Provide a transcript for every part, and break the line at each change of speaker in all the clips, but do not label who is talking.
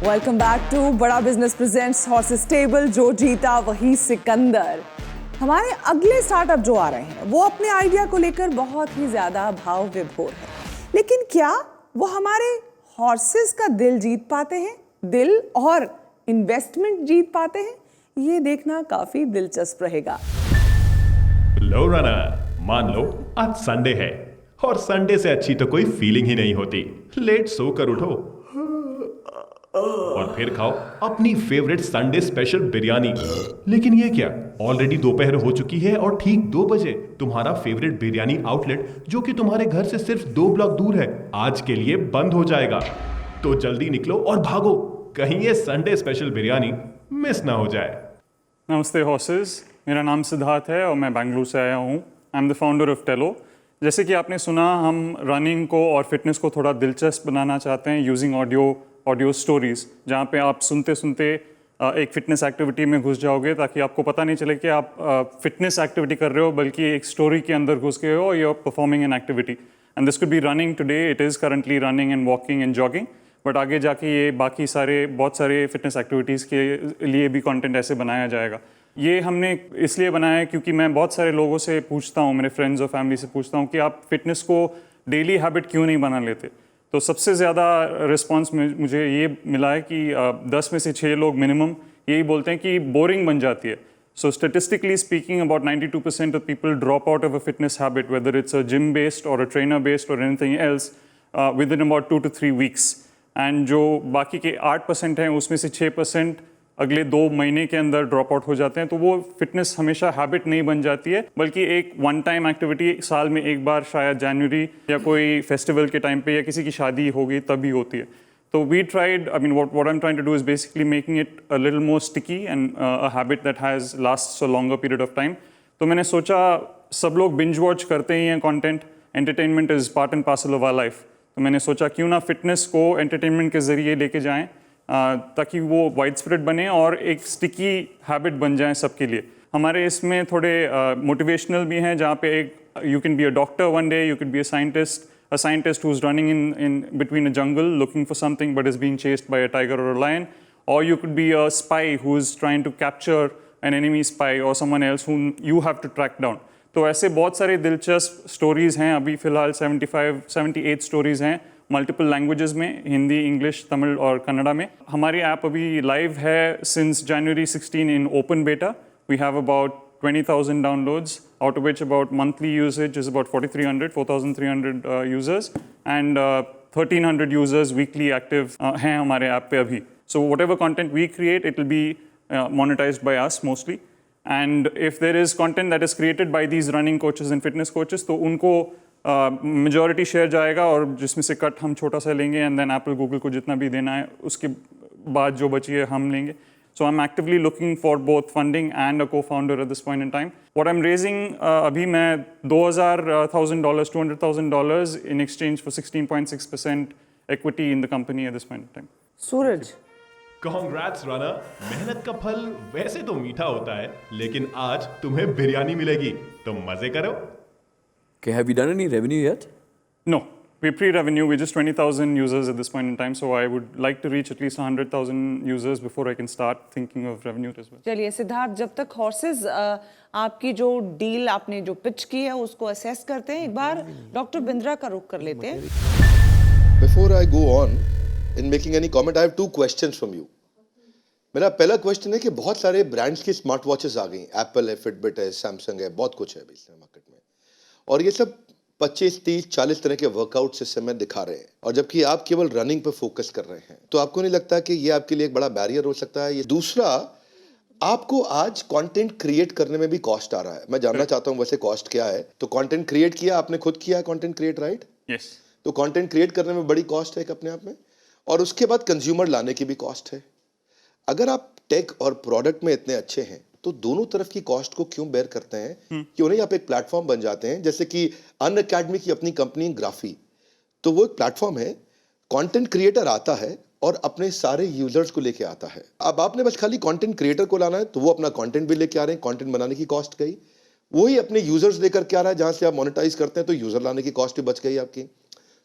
Welcome back to बड़ा business presents horses table. जो जीता वही सिकंदर। हमारे अगले स्टार्टअप जो आ रहे हैं वो अपने आइडिया को लेकर बहुत ही ज्यादा भाव विभोर है, लेकिन क्या वो हमारे हॉर्सेस का दिल जीत पाते हैं, दिल और इन्वेस्टमेंट जीत पाते हैं? ये देखना काफी दिलचस्प रहेगा।
लो रनर, मान लो आज संडे है और संडे से अच्छी तो कोई फीलिंग ही नहीं होती। लेट सोकर उठो और फिर खाओ अपनी फेवरेट संडे स्पेशल बिरयानी। लेकिन ये क्या, ऑलरेडी दोपहर हो चुकी है और ठीक 2 बजे तुम्हारा फेवरेट बिरयानी आउटलेट जो कि तुम्हारे घर से सिर्फ 2 ब्लॉक दूर है आज के लिए बंद हो जाएगा। तो जल्दी निकलो और भागो, कहीं ये संडे स्पेशल बिरयानी मिस ना हो जाए।
नमस्ते हॉर्सेस, मेरा नाम सिद्धार्थ है और मैं बेंगलुरु से आया हूँ। I am the founder of Tello. जैसे कि आपने सुना, हम रनिंग को और फिटनेस को थोड़ा दिलचस्प बनाना चाहते हैं यूजिंग ऑडियो स्टोरीज़, जहाँ पे आप सुनते सुनते एक फिटनेस एक्टिविटी में घुस जाओगे, ताकि आपको पता नहीं चले कि आप फिटनेस एक्टिविटी कर रहे हो बल्कि एक स्टोरी के अंदर घुस गए हो, you are performing an activity. And this could be running today, it is currently running and walking and jogging, but आगे जाके ये बाकी बहुत सारे फिटनेस एक्टिविटीज़ के लिए भी कंटेंट ऐसे बनाया जाएगा। ये हमने इसलिए बनाया है क्योंकि मैं बहुत सारे लोगों से पूछता हूँ, मेरे फ्रेंड्स और फैमिली से पूछता हूँ कि आप फिटनेस को डेली हैबिट क्यों नहीं बना लेते। तो सबसे ज़्यादा रिस्पांस मुझे ये मिला है कि 10 में से 6 लोग मिनिमम यही बोलते हैं कि बोरिंग बन जाती है। So statistically speaking about 92% of people drop out of a fitness habit, whether it's a gym based और अ ट्रेनर बेस्ड और anything else, within about 2 to 3 weeks। And जो बाकी के 8% हैं उसमें से 6% अगले 2 महीने के अंदर ड्रॉप आउट हो जाते हैं। तो वो फिटनेस हमेशा हैबिट नहीं बन जाती है, बल्कि एक वन टाइम एक्टिविटी साल में एक बार, शायद जनवरी या कोई फेस्टिवल के टाइम पे या किसी की शादी होगी तभी होती है। तो we tried, I mean what I am trying to do is basically making it a little more sticky and a habit that has lasts a longer period of time. तो मैंने सोचा, सब लोग बिंज वॉच करते ही हैं content, entertainment is part and parcel of our life. तो मैंने सोचा क्यों ना फिटनेस को एंटरटेनमेंट के जरिए लेके जाएं, ताकि वो वाइड स्प्रेड बने और एक स्टिकी हैबिट बन जाए सबके लिए। हमारे इसमें थोड़े मोटिवेशनल भी हैं, जहाँ पे एक you can be a doctor one day, you can be a scientist who is running in between a jungle looking for something but is being chased by a tiger और a lion, or you could be a spy who is trying to capture an enemy spy or someone else whom you have to track down। तो ऐसे बहुत सारे दिलचस्प stories हैं। अभी फ़िलहाल 78 stories हैं मल्टीपल लैंग्वेजेस में, हिंदी, इंग्लिश, तमिल और कन्नड़ा में। हमारी ऐप अभी लाइव है since January 16 in open beta. We have about 20,000 downloads, out of which about monthly usage is about 4,300 users and 1,300 users weekly active हैं हमारे ऐप पे अभी। So whatever content we create, it will be monetized by us mostly. And if there is content that is created by these running coaches and fitness coaches, तो उनको majority share जाएगा और जिसमें से कट हम छोटा सा लेंगे, and then Apple, Google को जितना भी देना है उसके बाद जो बची है हम लेंगे। So I'm actively looking for both funding and a co-founder at this point in time. What I'm raising, अभी मैं $200,000 in exchange for 16.6% equity in the company at this point in time.
Suraj,
Congrats runner, मेहनत का फल वैसे तो मीठा होता है, लेकिन आज तुम्हें बिरयानी मिलेगी, तो मजे करो।
Okay, have you done any revenue yet?
No, we're pre-revenue. We're just 20,000 users at this point in time. So I would like to reach at least 100,000 users before I can start thinking of revenue as well.
चलिए सिद्धार्थ, जब तक horses आपकी जो deal आपने जो pitch की है उसको असेस करते हैं, एक बार डॉक्टर बिंद्रा का रुख कर लेते हैं।
Before I go on in making any comment, I have 2 questions from you. मेरा पहला क्वेश्चन है कि बहुत सारे ब्रांड्स की स्मार्ट वॉचेस आ गई, एप्पल है, फिटबिट है, सैमसंग है, बहुत कुछ है अभी मार्केट में, और ये सब 25, 30, 40 तरह के वर्कआउट सिस्टम में दिखा रहे हैं, और जबकि आप केवल रनिंग पर फोकस कर रहे हैं। तो आपको नहीं लगता कि ये आपके लिए एक बड़ा बैरियर हो सकता है? ये दूसरा, आपको आज कंटेंट क्रिएट करने में भी कॉस्ट आ रहा है। मैं जानना चाहता हूँ वैसे कॉस्ट क्या है। तो कंटेंट क्रिएट किया आपने, खुद किया कंटेंट क्रिएट, राइट?
Yes.
तो कंटेंट क्रिएट करने में बड़ी कॉस्ट है एक अपने आप में, और उसके बाद कंज्यूमर लाने की भी कॉस्ट है। अगर आप टेक और प्रोडक्ट में इतने अच्छे हैं तो दोनों तरफ की कॉस्ट को क्यों बेयर करते हैं? क्यों नहीं आप एक प्लेटफॉर्म बन जाते हैं, जैसे कि अनअकैडमी की अपनी कंपनी ग्राफी, तो वो एक प्लेटफॉर्म है, कंटेंट क्रिएटर आता है और अपने सारे यूजर्स को लेके आता है। अब आपने बस खाली कंटेंट क्रिएटर को लाना है, तो वो अपना कंटेंट भी लेके आ रहे हैं, कंटेंट बनाने की कॉस्ट गई। वही अपने यूजर्स लेकर के आ रहा है, जहां से आप मोनेटाइज करते हैं, तो यूजर लाने की कॉस्ट भी बच गई आपकी।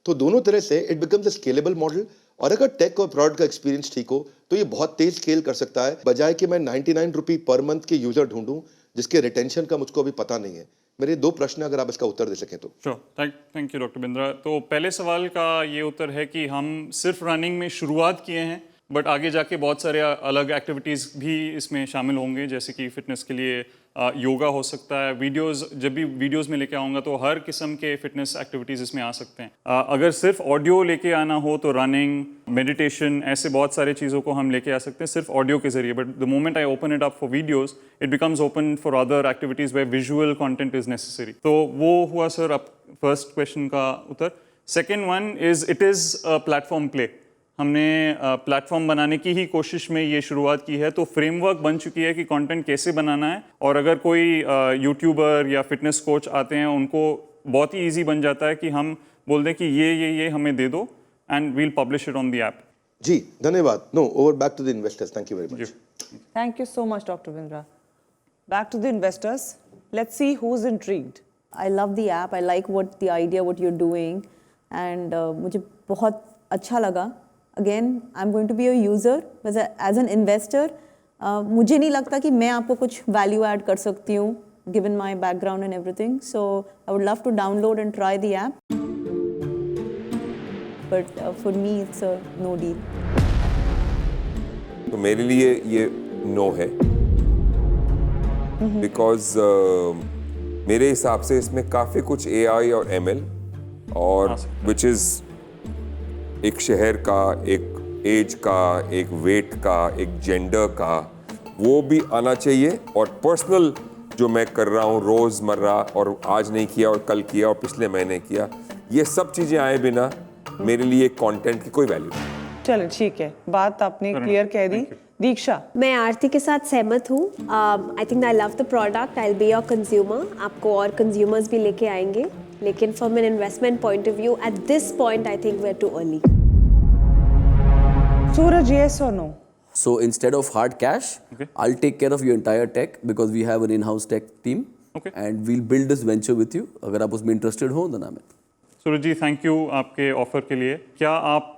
तो दोनों तरह से it becomes a scalable model, और अगर टेक और प्रोडक्ट का एक्सपीरियंस ठीक हो तो ये बहुत तेज स्केल कर सकता है, बजाय कि मैं 99 रुपये पर मंथ के यूजर ढूंढूं जिसके रिटेंशन का मुझको अभी पता नहीं है। मेरे 2 प्रश्न अगर आप इसका उत्तर दे सकें तो।
Sure, thank you doctor Bindra. तो पहले सवाल का ये उत्तर है कि हम सिर्फ रनिंग में शुरुआत किए हैं, बट आगे जाके बहुत सारे अलग एक्टिविटीज़ भी इसमें शामिल होंगे, जैसे कि फिटनेस के लिए योगा हो सकता है। जब भी वीडियोस में लेके आऊँगा तो हर किस्म के फिटनेस एक्टिविटीज़ इसमें आ सकते हैं। अगर सिर्फ ऑडियो लेके आना हो तो रनिंग, मेडिटेशन, ऐसे बहुत सारे चीज़ों को हम लेके आ सकते हैं सिर्फ ऑडियो के जरिए। But the moment I open it up for videos, it becomes open for other activities where visual content is necessary. तो वो हुआ सर अब फर्स्ट क्वेश्चन का उत्तर। Second one is it is a platform play. हमने platform बनाने की ही कोशिश में ये शुरुआत की है, तो फ्रेमवर्क बन चुकी है कि कंटेंट कैसे बनाना है, और अगर कोई यूट्यूबर या फिटनेस कोच आते हैं उनको बहुत ही इजी बन जाता है कि हम बोल दें कि ये हमें दे दो and we'll publish it on the app.
जी धन्यवाद। No, over back to the investors. Thank you very much.
Thank you so much, Dr. Bindra. Back to the investors. Let's see who's intrigued.
I love the app. I like the idea, what you're doing, and मुझे बहुत अच्छा लगा. Again, I'm going to be a user. As an investor, मुझे नहीं लगता कि मैं आपको कुछ value add कर सकती हूँ, given my background and everything. So I would love to download and try the app. But for me, it's a no deal.
तो मेरे लिए ये नो है, बिकॉज मेरे हिसाब से इसमें काफ़ी कुछ AI और ML और विच इज़ एक शहर का, एक एज का, एक वेट का, एक जेंडर का, वो भी आना चाहिए। और पर्सनल जो मैं कर रहा हूँ रोज़मर्रा, और आज नहीं किया और कल किया और पिछले महीने किया, ये सब चीज़ें आए बिना मेरे लिए कंटेंट की कोई वैल्यू नहीं।
चलो ठीक है, बात आपने क्लियर कह दी। दीक्षा,
मैं आरती के साथ सहमत हूँ। I think I love the product, I will be your consumer. आपको और कंज्यूमर्स भी लेके आएंगे, लेकिन from an investment point of view at this point I think we are too early.
Suraj, yes or no?
So instead of hard cash, I'll take care of your entire tech because we have an in-house tech team.
Okay.
And we'll build this venture with you. अगर आप उसमें interested हो तो नाम है।
सूरज जी, thank you आपके offer के लिए। क्या आप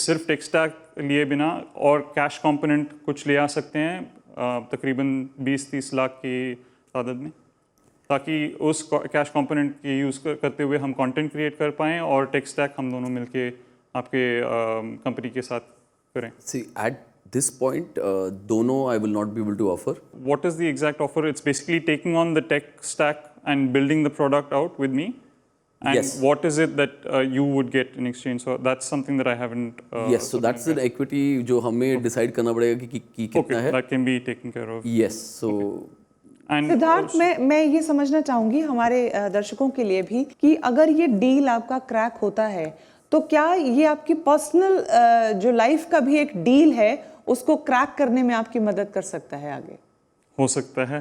सिर्फ टेक स्टैक लिए बिना और कैश कंपोनेंट कुछ ले आ सकते हैं, तकरीबन 20-30 लाख की तादाद में, ताकि उस कैश कंपोनेंट की यूज़ करते हुए हम कंटेंट क्रिएट कर पाएँ और टेक स्टैक हम दोनों मिलके आपके कंपनी के साथ करें?
See, at this point, दोनों I will not be able to offer.
What is the exact offer? It's basically taking on the tech stack and building the product out with me. And
Yes.
what is it that you would get in exchange? So that's something that I haven't.
Yes, so that's an equity जो हमें decide करना पड़ेगा कि कितना
Okay,
है।
that can be taken care of.
Yes, so
And
Siddharth, मैं ये समझना चाहूंगी हमारे दर्शकों के लिए भी कि अगर ये डील आपका क्रैक होता है तो क्या ये आपकी पर्सनल जो लाइफ का भी एक डील है उसको क्रैक करने में आपकी मदद कर सकता है आगे?
हो सकता है,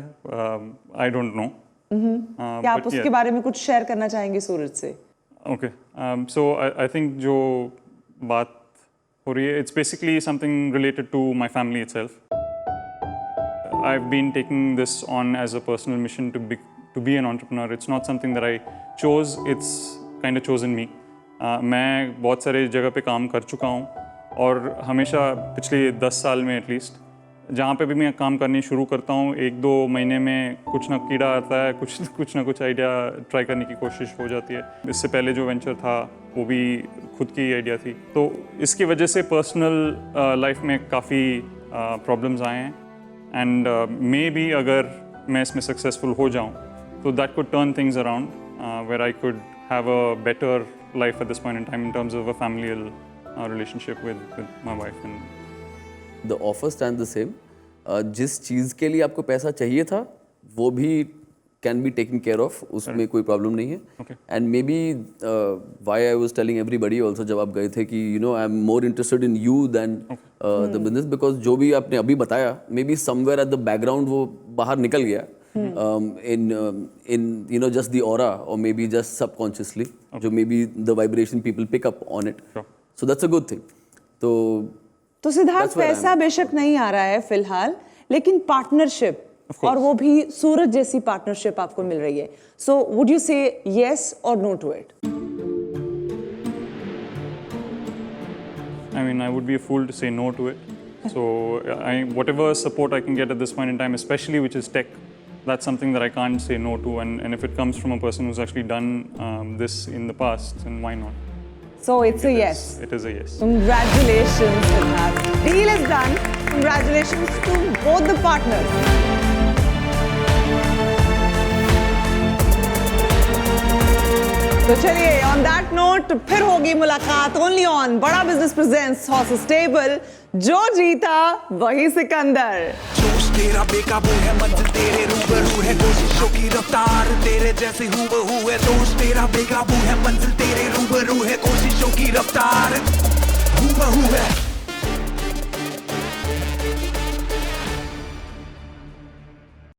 I don't know.
क्या आप उसके बारे में कुछ शेयर करना चाहेंगे सूरज से?
Okay, so I think जो बात हो रही है, it's basically something related to my family itself. I've been taking this on as a personal mission to be an entrepreneur. It's not something that I chose. It's kind of chosen me. मैं बहुत सारे जगह पे काम कर चुका हूँ, और हमेशा पिछले 10 साल में एटलीस्ट जहाँ पे भी मैं काम करनी शुरू करता हूँ, 1-2 महीने में कुछ ना कीड़ा आता है, कुछ ना कुछ आइडिया ट्राई करने की कोशिश हो जाती है। इससे पहले जो वेंचर था वो भी खुद की आइडिया थी, तो इसकी वजह से पर्सनल लाइफ में काफ़ी प्रॉब्लम्स आए हैं। एंड मे बी अगर मैं इसमें सक्सेसफुल हो जाऊँ तो that could turn things around, where I could have a better life at this point in time in terms of a familial relationship with my wife. And
the offer stands the same. जिस चीज़ के लिए आपको पैसा चाहिए था वो भी can be taken care of, उसमें कोई प्रॉब्लम नहीं है.
Okay.
And maybe why I was telling everybody also जब आप गए थे कि you know I'm more interested in you than the business, because जो भी आपने अभी बताया maybe somewhere at the background वो बाहर निकल गया. In you know just the aura or maybe just subconsciously, जो maybe the vibration people pick up on it.
Sure.
So that's a good thing.
तो सिद्धार्थ, पैसा बेशक नहीं आ रहा है फिलहाल, लेकिन पार्टनरशिप, और वो भी सूरज जैसी पार्टनरशिप आपको मिल रही है. सो वुड यू से yes or no to it?
I mean, I would be a fool to say no to it. So, whatever support I can get at this point in time, especially which is tech, that's something that I can't say no to. And if it comes from a person who's actually done this in the past, then why not?
So it's a yes.
It is a yes.
Congratulations, Siddharth. Deal is done. Congratulations to both the partners. तो चलिए on that note फिर होगी मुलाकात only on बड़ा business presents horses table जो जीता वही सिकंदर
जोश तेरा बेकाबू है मंजिल तेरे रूबरू है कोशिशों की रफ्तार तेरे जैसे हूबहू है जोश तेरा बेकाबू है मंजिल तेरे रूबरू है कोशिशों की रफ्तार हूबहू है